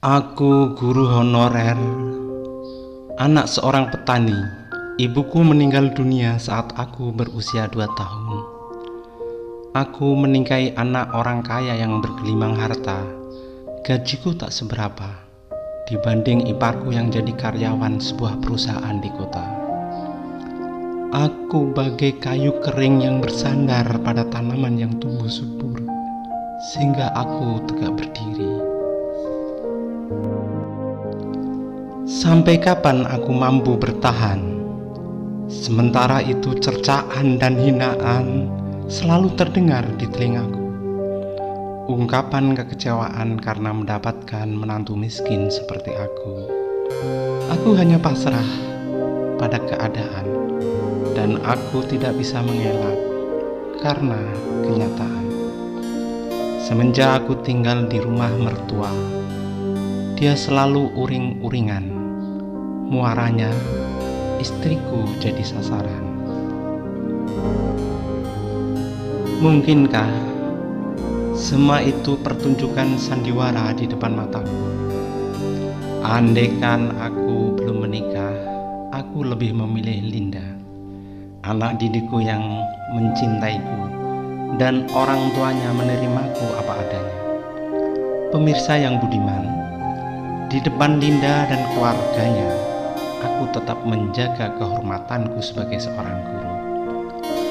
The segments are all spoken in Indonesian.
Aku guru honorer, anak seorang petani. Ibuku meninggal dunia saat aku berusia 2 tahun. Aku menikahi anak orang kaya yang bergelimang harta. Gajiku tak seberapa dibanding iparku yang jadi karyawan sebuah perusahaan di kota. Aku bagai kayu kering yang bersandar pada tanaman yang tumbuh subur, sehingga aku tegak berdiri. Sampai kapan aku mampu bertahan? Sementara itu cercaan dan hinaan selalu terdengar di telingaku. Ungkapan kekecewaan karena mendapatkan menantu miskin seperti aku. Aku hanya pasrah pada keadaan, dan aku tidak bisa mengelak karena kenyataan. Semenjak aku tinggal di rumah mertua, dia selalu uring-uringan. Muaranya, istriku jadi sasaran. Mungkinkah semua itu pertunjukan sandiwara di depan mataku? Andaikan aku belum menikah, aku lebih memilih Linda, anak didikku yang mencintaiku dan orang tuanya menerimaku apa adanya. Pemirsa yang budiman, di depan Linda dan keluarganya, aku tetap menjaga kehormatanku sebagai seorang guru.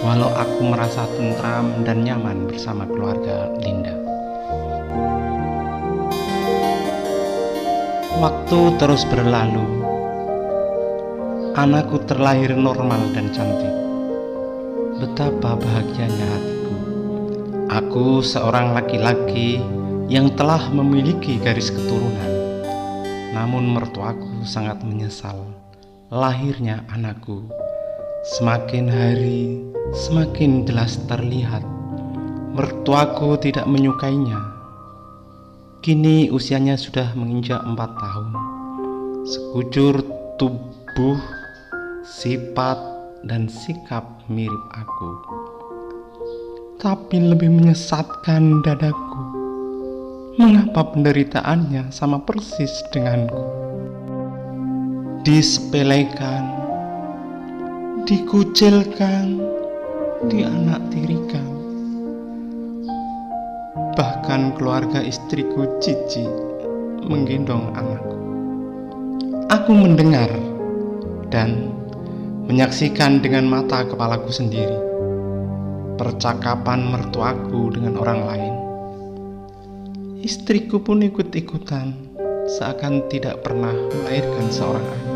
Walau aku merasa tentram dan nyaman bersama keluarga Linda. Waktu terus berlalu. Anakku terlahir normal dan cantik. Betapa bahagianya hatiku. Aku seorang laki-laki yang telah memiliki garis keturunan. Namun mertuaku sangat menyesal lahirnya anakku. Semakin hari semakin jelas terlihat mertuaku tidak menyukainya. Kini usianya sudah menginjak 4 tahun. Sekujur tubuh, sifat, dan sikap mirip aku. Tapi lebih menyesatkan dadaku. Mengapa penderitaannya sama persis denganku? Disepelekan, dikucilkan, dianaktirikan. Bahkan keluarga istriku Cici menggendong anakku. Aku mendengar dan menyaksikan dengan mata kepalaku sendiri percakapan mertuaku dengan orang lain. Istriku pun ikut-ikutan, seakan tidak pernah melahirkan seorang anak.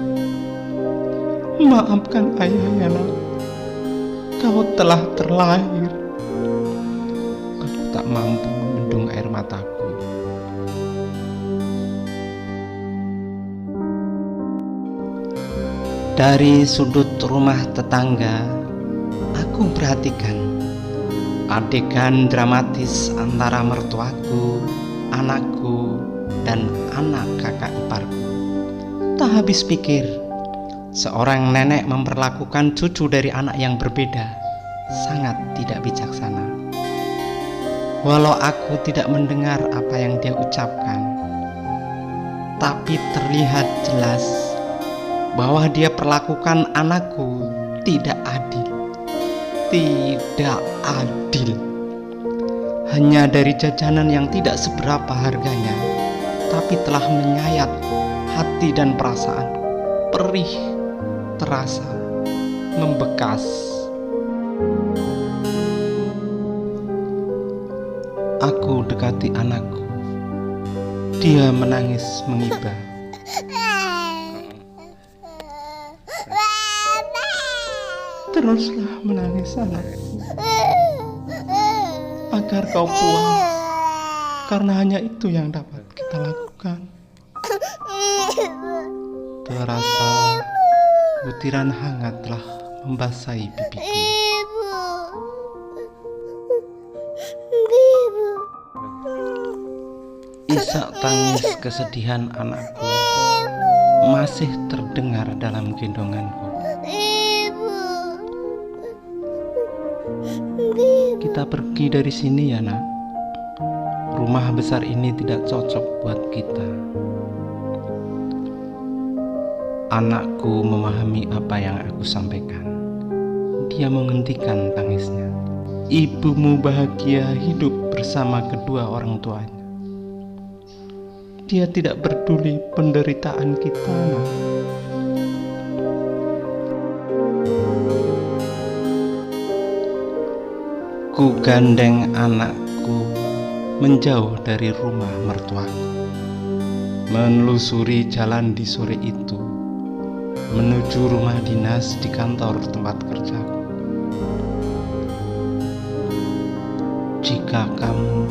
Maafkan ayah ya nak, kau telah terlahir. Aku tak mampu membendung air mataku. Dari sudut rumah tetangga, aku perhatikan adegan dramatis antara mertuaku, anakku, dan anak kakak iparku. Tak habis pikir, seorang nenek memperlakukan cucu dari anak yang berbeda sangat tidak bijaksana. Walau aku tidak mendengar apa yang dia ucapkan, tapi terlihat jelas bahwa dia perlakukan anakku tidak adil. Tidak adil. Hanya dari jajanan yang tidak seberapa harganya, tapi telah menyayat hati dan perasaan. Perih, terasa, membekas. Aku dekati anakku. Dia menangis mengibah. Teruslah menangis anakku, agar kau puas, karena hanya itu yang dapat kita lakukan. Terasa butiran hangat telah membasahi pipiku. Isak tangis kesedihan anakku masih terdengar dalam gendonganku. Kita pergi dari sini ya nak. rumah besar ini tidak cocok buat kita. Anakku memahami apa yang aku sampaikan. Dia menghentikan tangisnya. Ibumu bahagia hidup bersama kedua orang tuanya. Dia tidak peduli penderitaan kita, Nak. Ku gandeng anakku menjauh dari rumah mertuaku, menelusuri jalan di sore itu menuju rumah dinas di kantor tempat kerjaku. Jika kamu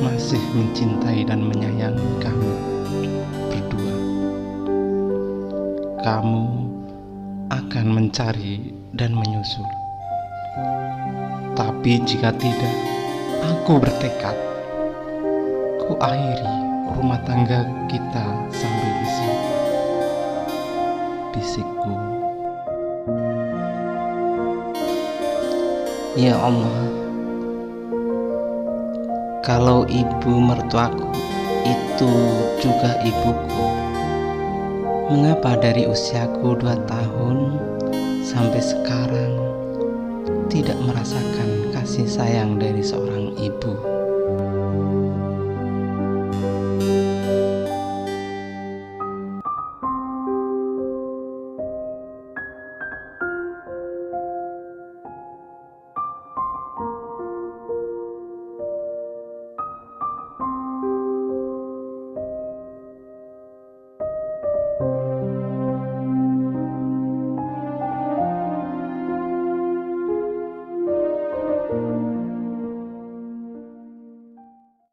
masih mencintai dan menyayangi kami berdua, kamu akan mencari dan menyusul. Tapi jika tidak, aku bertekad ku akhiri rumah tangga kita sampai di sini, bisikku. Ya Allah, kalau ibu mertuaku itu juga ibuku, mengapa dari usiaku 2 tahun sampai sekarang tidak merasakan kasih sayang dari seorang ibu?